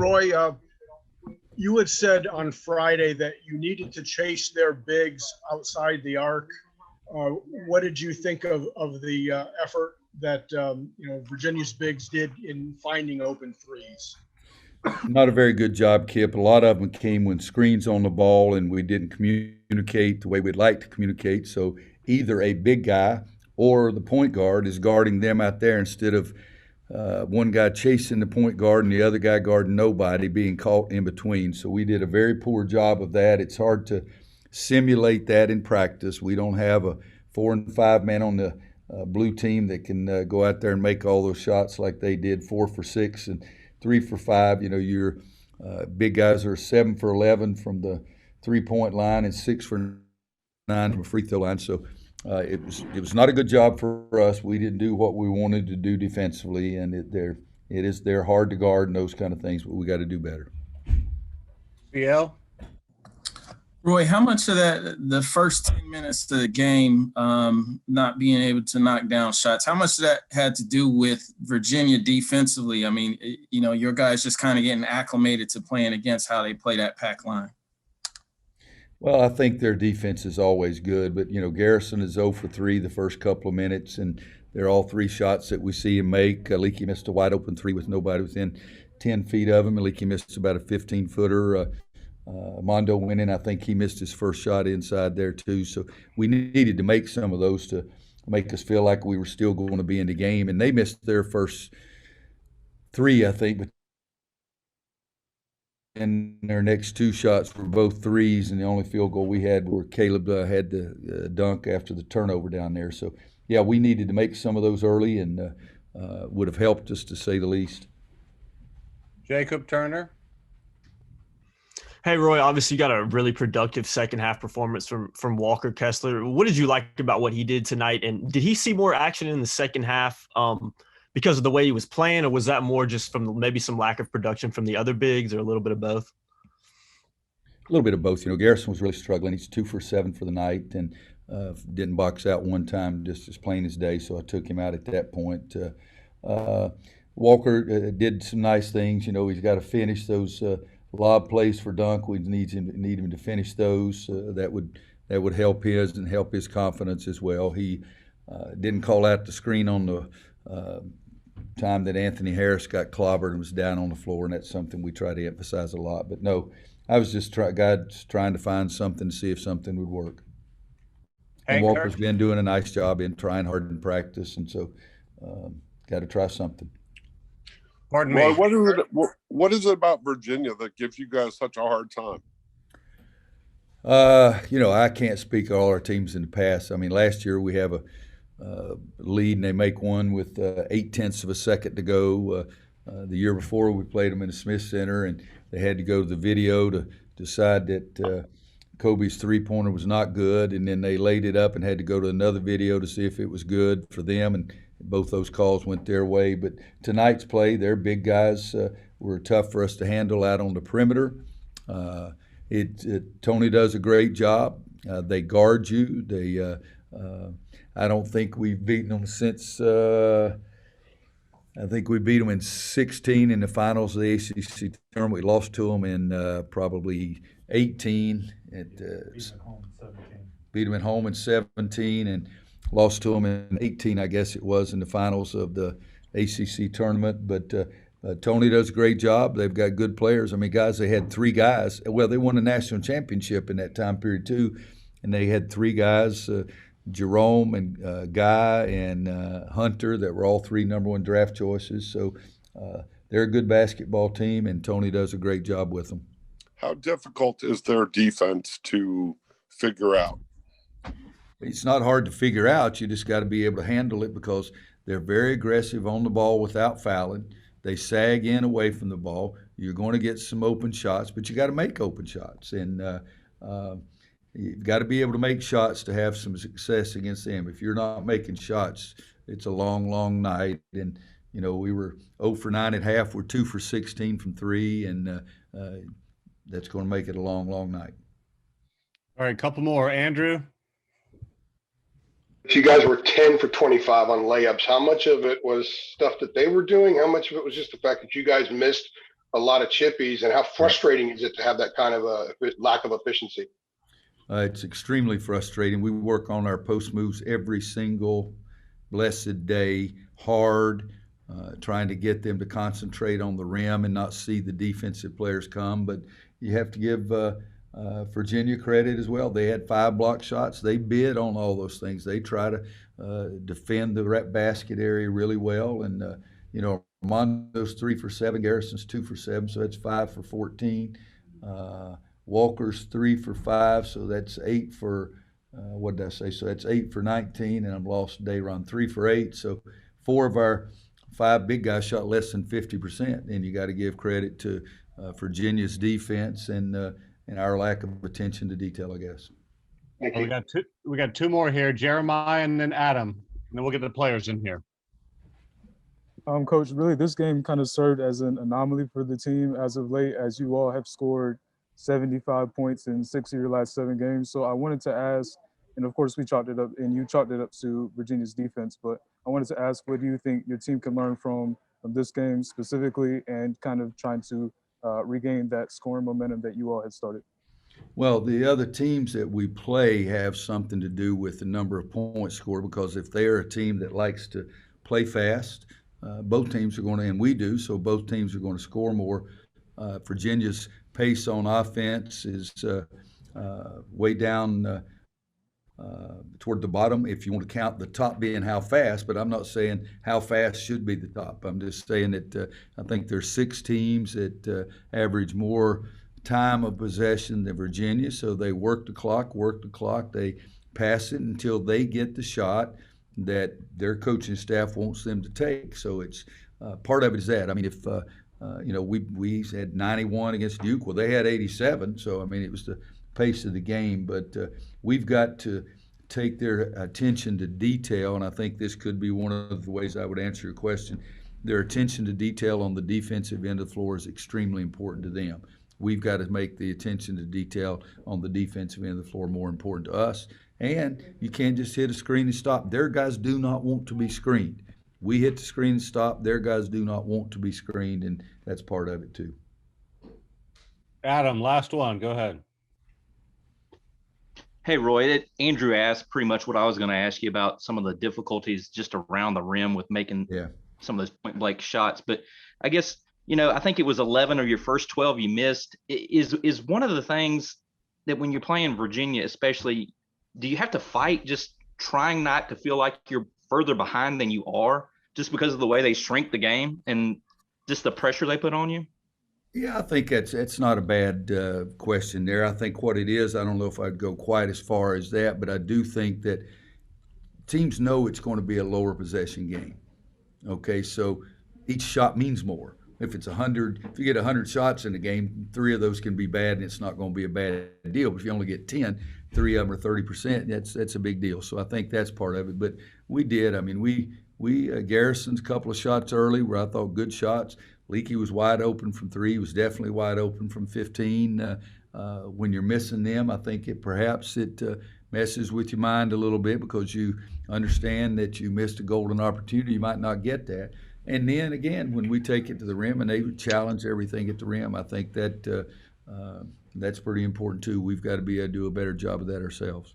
Roy, you had said on Friday that you needed to chase their bigs outside the arc. What did you think of the effort that Virginia's bigs did in finding open threes? Not a very good job, Kip. A lot of them came when screens on the ball, and we didn't communicate the way we'd like to communicate. So either a big guy or the point guard is guarding them out there instead of one guy chasing the point guard and the other guy guarding nobody, being caught in between. So we did a very poor job of that. It's hard to simulate that in practice. We don't have a 4 and 5 man on the blue team that can go out there and make all those shots like they did, 4 for 6 and 3 for 5. Your big guys are 7 for 11 from the 3-point line and 6 for 9 from a free throw line. So it was not a good job for us. We didn't do what we wanted to do defensively, and they're hard to guard and those kind of things, but we got to do better. BL? Roy, how much of that, the first 10 minutes of the game, not being able to knock down shots, how much of that had to do with Virginia defensively? I mean, your guys just kind of getting acclimated to playing against how they play that pack line. Well, I think their defense is always good, but, Garrison is 0 for 3 the first couple of minutes, and they're all 3 shots that we see him make. Leaky missed a wide-open 3 with nobody within 10 feet of him. Leaky missed about a 15-footer. Mondo went in. I think he missed his first shot inside there too. So we needed to make some of those to make us feel like we were still going to be in the game. And they missed their first 3, I think, but and their next 2 shots were both threes, and the only field goal we had where Caleb had the dunk after the turnover down there. So, yeah, we needed to make some of those early, and would have helped us, to say the least. Jacob Turner? Hey, Roy, obviously you got a really productive second half performance from Walker Kessler. What did you like about what he did tonight? And did he see more action in the second half because of the way he was playing, or was that more just from maybe some lack of production from the other bigs, or a little bit of both? A little bit of both. Garrison was really struggling. He's 2 for 7 for the night, and didn't box out one time, just as plain as day, so I took him out at that point. Walker did some nice things. He's got to finish those lob plays for dunk. We need him to finish those. That would help his and help his confidence as well. He didn't call out the screen on the time that Anthony Harris got clobbered and was down on the floor, and that's something we try to emphasize a lot. But no, I was just trying to find something to see if something would work. And Walker's been doing a nice job in trying hard in practice, and so got to try something. Pardon me. What is it about Virginia that gives you guys such a hard time? I can't speak of all our teams in the past. I mean, last year we have a lead and they make one with 0.8 of a second to go. The year before we played them in the Smith Center, and they had to go to the video to decide that Kobe's three-pointer was not good, and then they laid it up and had to go to another video to see if it was good for them, and both those calls went their way. But tonight's play, their big guys were tough for us to handle out on the perimeter. Tony does a great job. They guard you. I don't think we've beaten them since I think we beat them in 16 in the finals of the ACC tournament. We lost to them in probably 18. Beat them at home in 17 and lost to them in 18, I guess it was, in the finals of the ACC tournament. But Tony does a great job. They've got good players. I mean, guys, they had 3 guys. Well, they won a national championship in that time period too, and they had 3 guys, Jerome and Guy and Hunter, that were all 3 number 1 draft choices. So they're a good basketball team, and Tony does a great job with them. How difficult is their defense to figure out? It's not hard to figure out. You just got to be able to handle it because they're very aggressive on the ball without fouling. They sag in away from the ball. You're going to get some open shots, but you got to make open shots. And you've got to be able to make shots to have some success against them. If you're not making shots, it's a long, long night. And, we were 0 for 9 at half. We're 2 for 16 from 3, and that's going to make it a long, long night. All right, a couple more. Andrew? You guys were 10 for 25 on layups. How much of it was stuff that they were doing? How much of it was just the fact that you guys missed a lot of chippies, and how frustrating is it to have that kind of a lack of efficiency? It's extremely frustrating. We work on our post moves every single blessed day, hard, trying to get them to concentrate on the rim and not see the defensive players come. But you have to give Virginia credit as well. They had 5 block shots. They bid on all those things. They try to defend the basket area really well. And, Armando's 3 for 7, Garrison's 2 for 7, so that's 5 for 14. Walker's 3 for 5, so that's 8 for what did I say? So that's 8 for 19, and I've lost Dayron 3 for 8. So 4 of our 5 big guys shot less than 50%, and you got to give credit to Virginia's defense and our lack of attention to detail, I guess. Thank We you. got two more here, Jeremiah and then Adam, and then we'll get the players in here. Coach, really, this game kind of served as an anomaly for the team as of late, as you all have scored 75 points in 6 of your last 7 games. So I wanted to ask, and of course we chalked it up, and you chalked it up to Virginia's defense, but I wanted to ask, what do you think your team can learn from this game specifically, and kind of trying to regain that scoring momentum that you all had started? Well, the other teams that we play have something to do with the number of points scored, because if they're a team that likes to play fast, both teams are going to, and we do, so both teams are going to score more. Virginia's pace on offense is way down toward the bottom, if you want to count the top being how fast, but I'm not saying how fast should be the top. I'm just saying that I think there's 6 teams that average more time of possession than Virginia, so they work the clock, they pass it until they get the shot that their coaching staff wants them to take. So it's part of it is that. I mean, if we had 91 against Duke, well, they had 87. So I mean, it was the pace of the game. But we've got to take their attention to detail, and I think this could be one of the ways I would answer your question. Their attention to detail on the defensive end of the floor is extremely important to them. We've got to make the attention to detail on the defensive end of the floor more important to us. And you can't just hit a screen and stop. Their guys do not want to be screened. We hit the screen and stop. Their guys do not want to be screened, and that's part of it too. Adam, last one. Go ahead. Hey, Roy, Andrew asked pretty much what I was going to ask you about, some of the difficulties just around the rim with making some of those point-blank shots. But I guess, I think it was 11 of your first 12 you missed. Is one of the things that when you're playing Virginia especially, do you have to fight just trying not to feel like you're further behind than you are, just because of the way they shrink the game and just the pressure they put on you? Yeah, I think that's not a bad question there. I think what it is, I don't know if I'd go quite as far as that, but I do think that teams know it's going to be a lower possession game. Okay, so each shot means more. If it's 100, if you get 100 shots in a game, 3 of those can be bad, and it's not going to be a bad deal. But if you only get 10, 3 of them are 30%. That's a big deal. So I think that's part of it. But we did. I mean, we Garrison's a couple of shots early where I thought good shots. Leakey was wide open from 3. He was definitely wide open from 15. When you're missing them, I think it messes with your mind a little bit, because you understand that you missed a golden opportunity. You might not get that. And then again, when we take it to the rim and they challenge everything at the rim, I think that that's pretty important too. We've got to be able to do a better job of that ourselves.